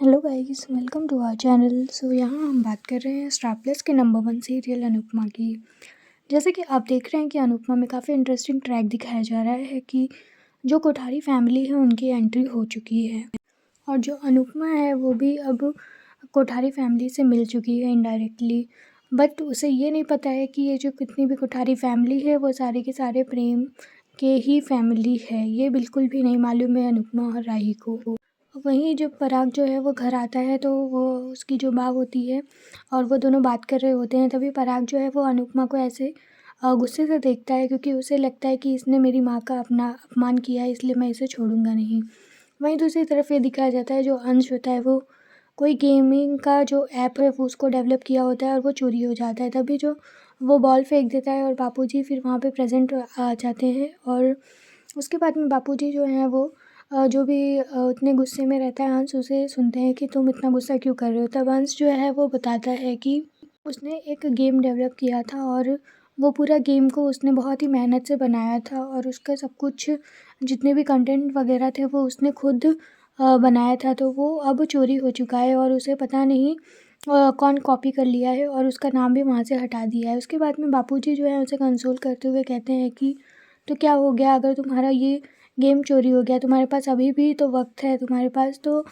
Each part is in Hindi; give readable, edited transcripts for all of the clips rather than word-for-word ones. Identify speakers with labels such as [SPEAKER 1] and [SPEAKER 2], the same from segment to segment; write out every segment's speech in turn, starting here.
[SPEAKER 1] Hello guys, welcome to our channel. So यहाँ हम बात कर रहे हैं स्टार प्लस के नंबर 1 सीरियल अनुपमा की। जैसे कि आप देख रहे हैं कि अनुपमा में काफ़ी इंटरेस्टिंग ट्रैक दिखाया जा रहा है कि जो कोठारी फैमिली है उनकी एंट्री हो चुकी है और जो अनुपमा है वो भी अब कोठारी फैमिली से मिल चुकी है इनडायरेक्टली। बट उसे ये नहीं पता है कि ये जो कितनी भी कोठारी फैमिली है वो सारे के सारे प्रेम के ही फैमिली है। ये बिल्कुल भी नहीं मालूम है अनुपमा और राही को। वहीं जब पराग जो है वो घर आता है तो वो उसकी जो माँ होती है और वो दोनों बात कर रहे होते हैं, तभी पराग जो है वो अनुपमा को ऐसे गुस्से से देखता है क्योंकि उसे लगता है कि इसने मेरी माँ का अपना अपमान किया है, इसलिए मैं इसे छोड़ूंगा नहीं। वहीं दूसरी तरफ ये दिखाया जाता है जो अंश होता है वो कोई गेमिंग का जो ऐप है वो उसको डेवलप किया होता है और वो चोरी हो जाता है। तभी जो वो बॉल फेंक देता है और बापूजी फिर वहाँ पे प्रेजेंट आ जाते हैं और उसके बाद में बापूजी जो हैं वो जो भी उतने गुस्से में रहता है अंश उसे सुनते हैं कि तुम इतना गुस्सा क्यों कर रहे हो। तब अंश जो है वो बताता है कि उसने एक गेम डेवलप किया था और वो पूरा गेम को उसने बहुत ही मेहनत से बनाया था और उसका सब कुछ जितने भी कंटेंट वगैरह थे वो उसने खुद बनाया था। तो वो अब चोरी हो चुका है और उसे पता नहीं कौन कॉपी कर लिया है और उसका नाम भी वहाँ से हटा दिया है। उसके बाद में बापूजी जो है उसे कंसोल करते हुए कहते हैं कि तो क्या हो गया अगर तुम्हारा ये गेम चोरी हो गया, तुम्हारे पास अभी भी तो वक्त है, तुम्हारे पास तो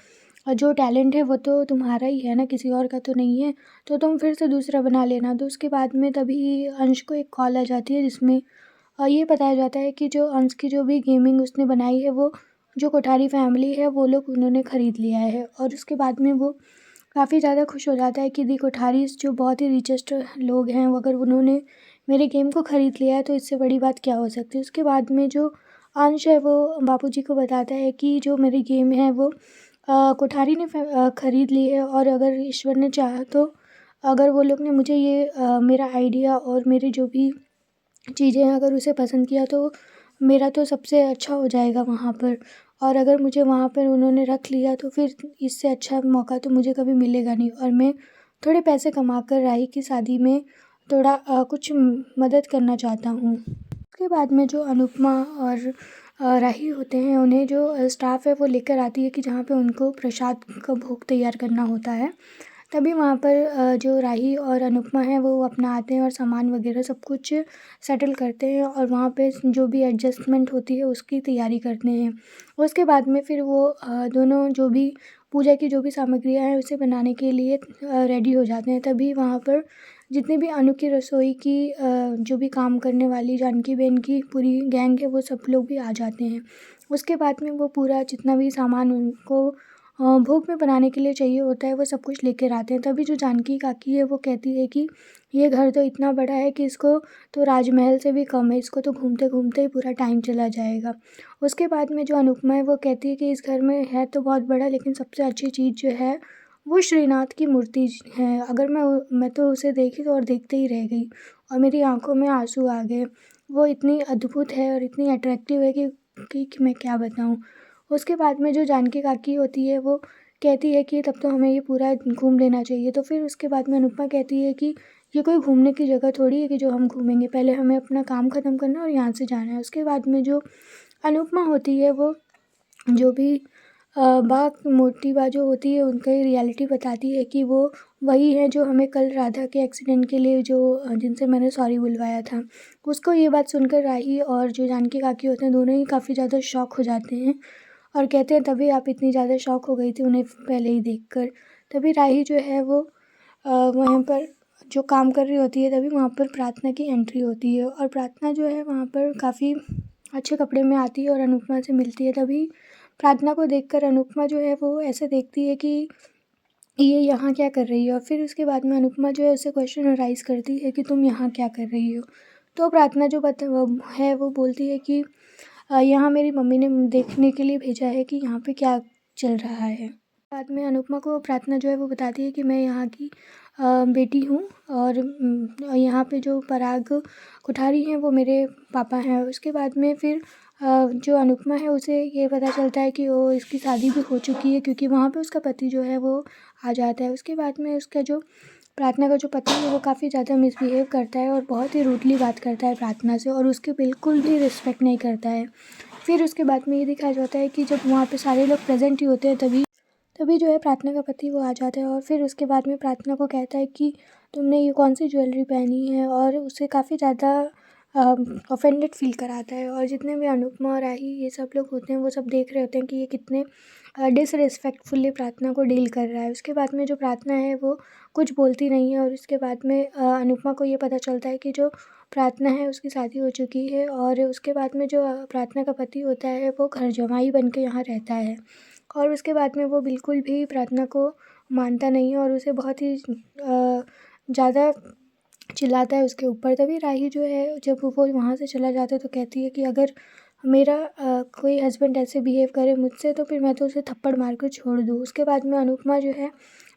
[SPEAKER 1] जो टैलेंट है वो तो तुम्हारा ही है ना, किसी और का तो नहीं है, तो तुम फिर से दूसरा बना लेना। तो उसके बाद में तभी अंश को एक कॉल आ जाती है जिसमें ये बताया जाता है कि जो अंश की जो भी गेमिंग उसने बनाई है वो जो कोठारी फैमिली है वो लोग उन्होंने ख़रीद लिया है। और उसके बाद में वो काफ़ी ज़्यादा खुश हो जाता है कि दी कोठारीज़ जो बहुत ही रिचेस्ट लोग हैं वो अगर उन्होंने मेरे गेम को ख़रीद लिया है तो इससे बड़ी बात क्या हो सकती है। उसके बाद में जो अंश है वो बापूजी को बताता है कि जो मेरी गेम है वो कोठारी ने ख़रीद ली है और अगर ईश्वर ने चाहा तो अगर वो लोग ने मुझे ये मेरा आइडिया और मेरी जो भी चीज़ें हैं अगर उसे पसंद किया तो मेरा तो सबसे अच्छा हो जाएगा वहाँ पर। और अगर मुझे वहाँ पर उन्होंने रख लिया तो फिर इससे अच्छा मौका तो मुझे कभी मिलेगा नहीं और मैं थोड़े पैसे कमा कर राही की शादी में थोड़ा कुछ मदद करना चाहता हूँ। उसके बाद में जो अनुपमा और राही होते हैं उन्हें जो स्टाफ है वो लेकर आती है कि जहाँ पे उनको प्रसाद का भोग तैयार करना होता है। तभी वहाँ पर जो राही और अनुपमा हैं वो अपना आते हैं और सामान वगैरह सब कुछ सेटल करते हैं और वहाँ पे जो भी एडजस्टमेंट होती है उसकी तैयारी करते हैं। उसके बाद में फिर वो दोनों जो भी पूजा की जो भी सामग्रियाँ हैं उसे बनाने के लिए रेडी हो जाते हैं। तभी वहाँ पर जितनी भी अनु की रसोई की जो भी काम करने वाली जानकी बहन की पूरी गैंग है वो सब लोग भी आ जाते हैं। उसके बाद में वो पूरा जितना भी सामान उनको भोग में बनाने के लिए चाहिए होता है वो सब कुछ लेकर आते हैं। तभी जो जानकी काकी है वो कहती है कि ये घर तो इतना बड़ा है कि इसको तो राजमहल से भी कम है, इसको तो घूमते घूमते ही पूरा टाइम चला जाएगा। उसके बाद में जो अनुपमा है वो कहती है कि इस घर में है तो बहुत बड़ा लेकिन सबसे अच्छी चीज़ जो है वो श्रीनाथ की मूर्ति है। अगर मैं तो उसे देखी तो और देखते ही रह गई और मेरी आंखों में आंसू आ गए। वो इतनी अद्भुत है और इतनी अट्रैक्टिव है कि मैं क्या बताऊँ। उसके बाद में जो जानकी काकी होती है वो कहती है कि तब तो हमें ये पूरा घूम लेना चाहिए। तो फिर उसके बाद में अनुपमा कहती है कि ये कोई घूमने की जगह थोड़ी है कि जो हम घूमेंगे, पहले हमें अपना काम ख़त्म करना है और यहाँ से जाना है। उसके बाद में जो अनुपमा होती है वो जो भी मोटी बा जो होती है उनका ये रियलिटी बताती है कि वो वही है जो हमें कल राधा के एक्सीडेंट के लिए जो जिनसे मैंने सॉरी बुलवाया था। उसको ये बात सुनकर राही और जो जानकी काकी होते हैं दोनों ही काफ़ी ज़्यादा शॉक हो जाते हैं और कहते हैं तभी आप इतनी ज़्यादा शॉक हो गई थी उन्हें पहले ही देखकर। तभी राही जो है वो वहाँ पर जो काम कर रही होती है तभी वहाँ पर प्रार्थना की एंट्री होती है और प्रार्थना जो है वहाँ पर काफ़ी अच्छे कपड़े में आती है और अनुपमा से मिलती है। तभी प्रार्थना को देखकर अनुपमा जो है वो ऐसे देखती है कि ये यहाँ क्या कर रही है और फिर उसके बाद में अनुपमा जो है उससे क्वेश्चन राइज़ करती है कि तुम यहाँ क्या कर रही हो। तो प्रार्थना जो है वो बोलती है कि यहाँ मेरी मम्मी ने देखने के लिए भेजा है कि यहाँ पे क्या चल रहा है। बाद में अनुपमा को प्रार्थना जो है वो बताती है कि मैं यहाँ की बेटी हूँ और यहाँ पे जो पराग कोठारी हैं वो मेरे पापा हैं। उसके बाद में फिर जो अनुपमा है उसे ये पता चलता है कि वो इसकी शादी भी हो चुकी है क्योंकि वहाँ पे उसका पति जो है वो आ जाता है। उसके बाद में उसका जो प्रार्थना का जो पति है वो काफ़ी ज़्यादा मिसबिहेव करता है और बहुत ही रूडली बात करता है प्रार्थना से और उसके बिल्कुल भी रिस्पेक्ट नहीं करता है। फिर उसके बाद में ये दिखाया जाता है कि जब वहाँ पे सारे लोग प्रेजेंट ही होते हैं तभी जो है प्रार्थना का पति वो आ जाता है और फिर उसके बाद में प्रार्थना को कहता है कि तुमने ये कौन सी ज्वेलरी पहनी है, और उसे काफ़ी ज़्यादा ऑफेंडेड फील कराता है। और जितने भी अनुपमा और राही ये सब लोग होते हैं वो सब देख रहे होते हैं कि ये कितने डिसरिस्पेक्टफुली प्रार्थना को डील कर रहा है। उसके बाद में जो प्रार्थना है वो कुछ बोलती नहीं है, और उसके बाद में अनुपमा को ये पता चलता है कि जो प्रार्थना है उसकी शादी हो चुकी है, और उसके बाद में जो प्रार्थना का पति होता है वो घर जमाई बन के यहाँ रहता है। और उसके बाद में वो बिल्कुल भी प्रार्थना को मानता नहीं है और उसे बहुत ही ज़्यादा चिल्लाता है उसके ऊपर। तभी राही जो है जब वो वहाँ से चला जाता है तो कहती है कि अगर मेरा कोई हस्बैंड ऐसे बिहेव करे मुझसे तो फिर मैं तो उसे थप्पड़ मार कर छोड़ दूँ। उसके बाद में अनुपमा जो है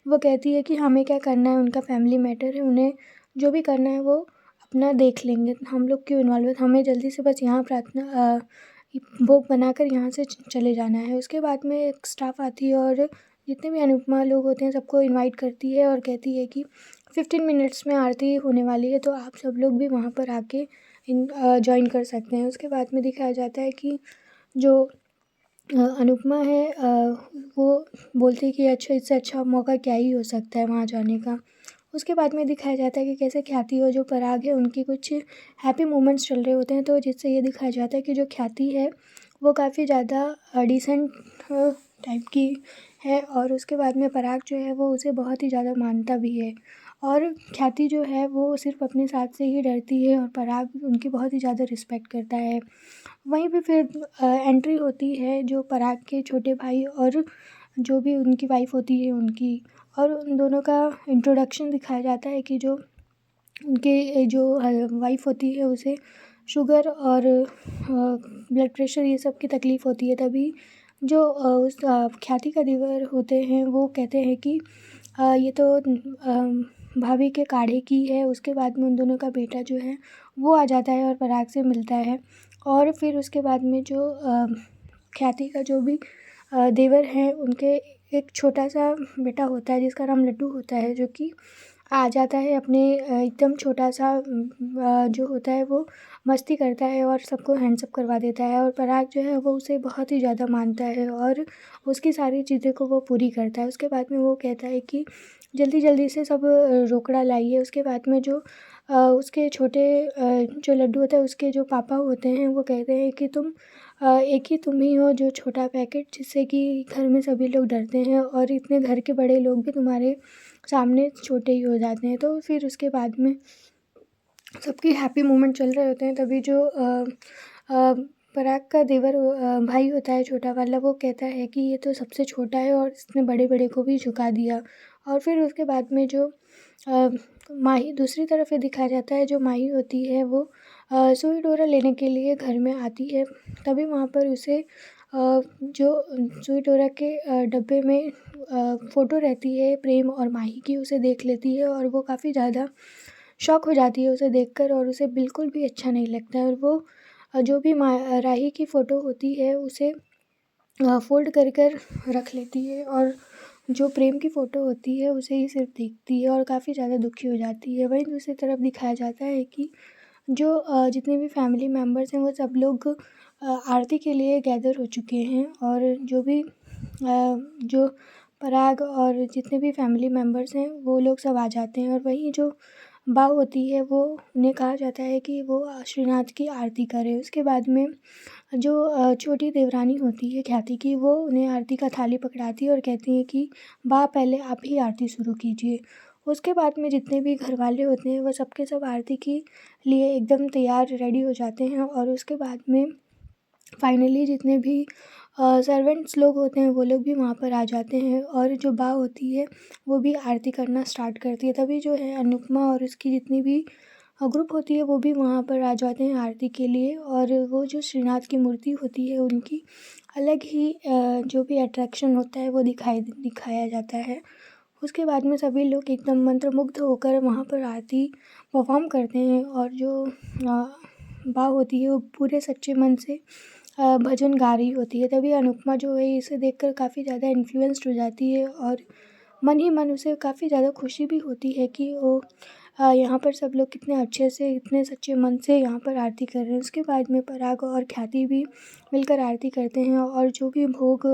[SPEAKER 1] वो कहती है कि हमें क्या करना है, उनका फैमिली मैटर है, उन्हें जो भी करना है वो अपना देख लेंगे, हम लोग क्यों इन्वॉल्व है, हमें जल्दी से बस यहाँ प्रार्थना भोग बनाकर यहाँ से चले जाना है। उसके बाद में एक स्टाफ आती है और जितने भी अनुपमा लोग होते हैं सबको इनवाइट करती है और कहती है कि 15 मिनट्स में आरती होने वाली है, तो आप सब लोग भी वहाँ पर आके जॉइन कर सकते हैं। उसके बाद में दिखाया जाता है कि जो अनुपमा है वो बोलती है कि अच्छा इससे अच्छा मौका क्या ही हो सकता है वहाँ जाने का। उसके बाद में दिखाया जाता है कि कैसे ख्याति और जो पराग है उनकी कुछ हैप्पी मोमेंट्स चल रहे होते हैं, तो जिससे ये दिखाया जाता है कि जो ख्याति है वो काफ़ी ज़्यादा डिसेंट टाइप की है, और उसके बाद में पराग जो है वो उसे बहुत ही ज़्यादा मानता भी है। और ख्याति जो है वो सिर्फ अपने साथ से ही डरती है और पराग उनकी बहुत ही ज़्यादा रिस्पेक्ट करता है। वहीं पे फिर एंट्री होती है जो पराग के छोटे भाई और जो भी उनकी वाइफ़ होती है उनकी, और उन दोनों का इंट्रोडक्शन दिखाया जाता है कि जो उनके जो वाइफ़ होती है उसे शुगर और ब्लड प्रेशर ये सब की तकलीफ़ होती है। तभी जो उस ख्याति का देवर होते हैं वो कहते हैं कि ये तो भाभी के काढ़े की है। उसके बाद में उन दोनों का बेटा जो है वो आ जाता है और पराग से मिलता है, और फिर उसके बाद में जो ख्याति का जो भी देवर हैं उनके एक छोटा सा बेटा होता है जिसका नाम लड्डू होता है, जो कि आ जाता है अपने एकदम छोटा सा जो होता है वो मस्ती करता है और सबको हैंड्स अप करवा देता है, और पराग जो है वो उसे बहुत ही ज़्यादा मानता है और उसकी सारी चीज़ें को वो पूरी करता है। उसके बाद में वो कहता है कि जल्दी जल्दी से सब रोकड़ा लाइए। उसके बाद में जो उसके छोटे जो लड्डू होता है उसके जो पापा होते हैं वो कहते हैं कि एक ही तुम ही हो जो छोटा पैकेट जिससे कि घर में सभी लोग डरते हैं और इतने घर के बड़े लोग भी तुम्हारे सामने छोटे ही हो जाते हैं। तो फिर उसके बाद में सबके हैप्पी मोमेंट चल रहे होते हैं। तभी जो पराग का देवर भाई होता है छोटा वाला, वो कहता है कि ये तो सबसे छोटा है और इसने बड़े बड़े को भी झुका दिया। और फिर उसके बाद में जो माही दूसरी तरफ ये दिखाया जाता है, जो माही होती है वो सुई डोरा लेने के लिए घर में आती है। तभी वहाँ पर उसे जो सुई डोरा के डब्बे में फ़ोटो रहती है प्रेम और माही की, उसे देख लेती है और वो काफ़ी ज़्यादा शॉक हो जाती है उसे देखकर, और उसे बिल्कुल भी अच्छा नहीं लगता है। और वो जो भी राही की फ़ोटो होती है उसे फ़ोल्ड कर रख लेती है, और जो प्रेम की फ़ोटो होती है उसे ही सिर्फ देखती है और काफ़ी ज़्यादा दुखी हो जाती है। वहीं दूसरी तरफ दिखाया जाता है कि जो जितने भी फैमिली मेम्बर्स हैं वो सब लोग आरती के लिए गैदर हो चुके हैं, और जो भी जो पराग और जितने भी फैमिली मेम्बर्स हैं वो लोग सब आ जाते हैं। और वहीं जो बा होती है वो उन्हें कहा जाता है कि वो श्रीनाथ की आरती करें। उसके बाद में जो छोटी देवरानी होती है ख्याति की, वो उन्हें आरती का थाली पकड़ाती है और कहती है कि बा पहले आप ही आरती शुरू कीजिए। उसके बाद में जितने भी घरवाले होते हैं वो सब के सब आरती के लिए एकदम तैयार रेडी हो जाते हैं, और उसके बाद में फाइनली जितने भी सर्वेंट्स लोग होते हैं वो लोग भी वहाँ पर आ जाते हैं, और जो बा होती है वो भी आरती करना स्टार्ट करती है। तभी जो है अनुपमा और उसकी जितनी भी ग्रुप होती है वो भी वहाँ पर आ जाते हैं आरती के लिए, और वो जो श्रीनाथ की मूर्ति होती है उनकी अलग ही जो भी अट्रैक्शन होता है वो दिखाया जाता है। उसके बाद में सभी लोग एकदम मंत्रमुग्ध होकर वहाँ पर आरती परफॉर्म करते हैं, और जो बा होती है वो पूरे सच्चे मन से भजन गा रही होती है। तभी अनुपमा जो है इसे देखकर काफ़ी ज़्यादा इन्फ्लुएंस्ड हो जाती है, और मन ही मन उसे काफ़ी ज़्यादा खुशी भी होती है कि वो यहाँ पर सब लोग कितने अच्छे से इतने सच्चे मन से यहाँ पर आरती कर रहे हैं। उसके बाद में पराग और ख्याति भी मिलकर आरती करते हैं, और जो भी भोग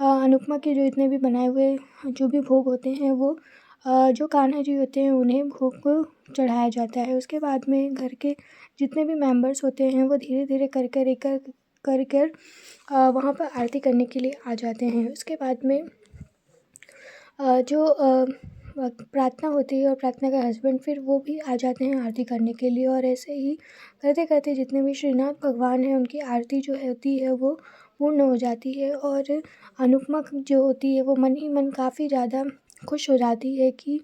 [SPEAKER 1] अनुपमा के जो इतने भी बनाए हुए जो भी भोग होते हैं वो जो कान्हा जी होते हैं उन्हें भोग को चढ़ाया जाता है। उसके बाद में घर के जितने भी मेंबर्स होते हैं वो धीरे धीरे कर कर वहाँ पर आरती करने के लिए आ जाते हैं। उसके बाद में जो प्रार्थना होती है और प्रार्थना का हस्बैंड फिर वो भी आ जाते हैं आरती करने के लिए, और ऐसे ही करते करते जितने भी श्रीनाथ भगवान हैं उनकी आरती जो होती है वो पूर्ण हो जाती है। और अनुपमा जो होती है वो मन ही मन काफ़ी ज़्यादा खुश हो जाती है कि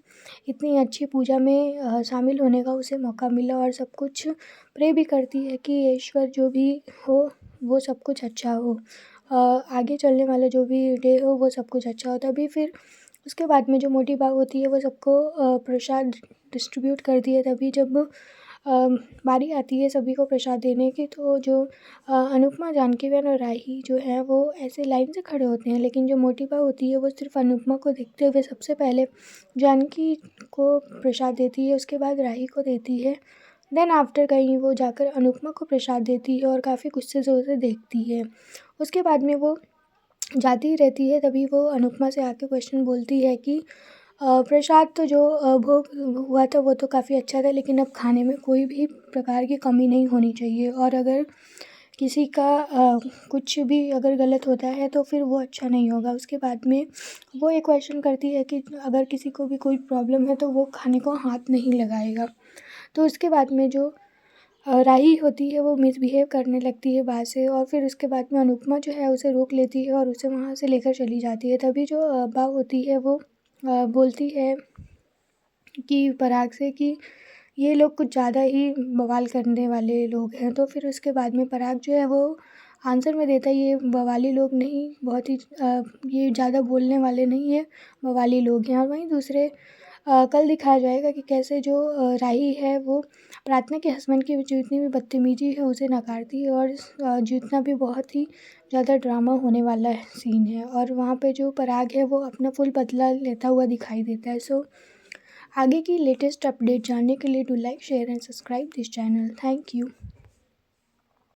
[SPEAKER 1] इतनी अच्छी पूजा में शामिल होने का उसे मौका मिला, और सब कुछ प्रे भी करती है कि ईश्वर जो भी हो वो सब कुछ अच्छा हो, आगे चलने वाला जो भी डे हो वो सब कुछ अच्छा हो। तभी फिर उसके बाद में जो मोटी बात होती है वो सबको प्रसाद डिस्ट्रीब्यूट करती है। तभी जब बारी आती है सभी को प्रसाद देने की, तो जो अनुपमा, जानकी बहन और राही जो है वो ऐसे लाइन से खड़े होते हैं, लेकिन जो मोटी बा होती है वो सिर्फ अनुपमा को देखते हुए सबसे पहले जानकी को प्रसाद देती है, उसके बाद राही को देती है, देन आफ्टर कहीं वो जाकर अनुपमा को प्रसाद देती है और काफ़ी गुस्से से उसे देखती है। उसके बाद में वो जाती ही रहती है, तभी वो अनुपमा से आके क्वेश्चन बोलती है कि प्रसाद तो जो भोग हुआ था वो तो काफ़ी अच्छा था, लेकिन अब खाने में कोई भी प्रकार की कमी नहीं होनी चाहिए, और अगर किसी का कुछ भी अगर गलत होता है तो फिर वो अच्छा नहीं होगा। उसके बाद में वो एक क्वेश्चन करती है कि अगर किसी को भी कोई प्रॉब्लम है तो वो खाने को हाथ नहीं लगाएगा। तो उसके बाद में जो राही होती है वो मिसबिहेव करने लगती है बाहर से, और फिर उसके बाद में अनुपमा जो है उसे रोक लेती है और उसे वहाँ से लेकर चली जाती है। तभी जो बा होती है वो बोलती है कि पराग से कि ये लोग कुछ ज़्यादा ही बवाल करने वाले लोग हैं। तो फिर उसके बाद में पराग जो है वो आंसर में देता है, ये बवाली लोग नहीं, बहुत ही ये ज़्यादा बोलने वाले नहीं है, बवाली लोग हैं। और वहीं दूसरे कल दिखाया जाएगा कि कैसे जो राही है वो प्रार्थना के हस्बैंड की जितनी भी बदतमीजी है उसे नकारती है, और जितना भी बहुत ही ज़्यादा ड्रामा होने वाला है सीन है, और वहाँ पे जो पराग है वो अपना फुल बदला लेता हुआ दिखाई देता है। सो आगे की लेटेस्ट अपडेट जानने के लिए do like, share and subscribe this channel. Thank you.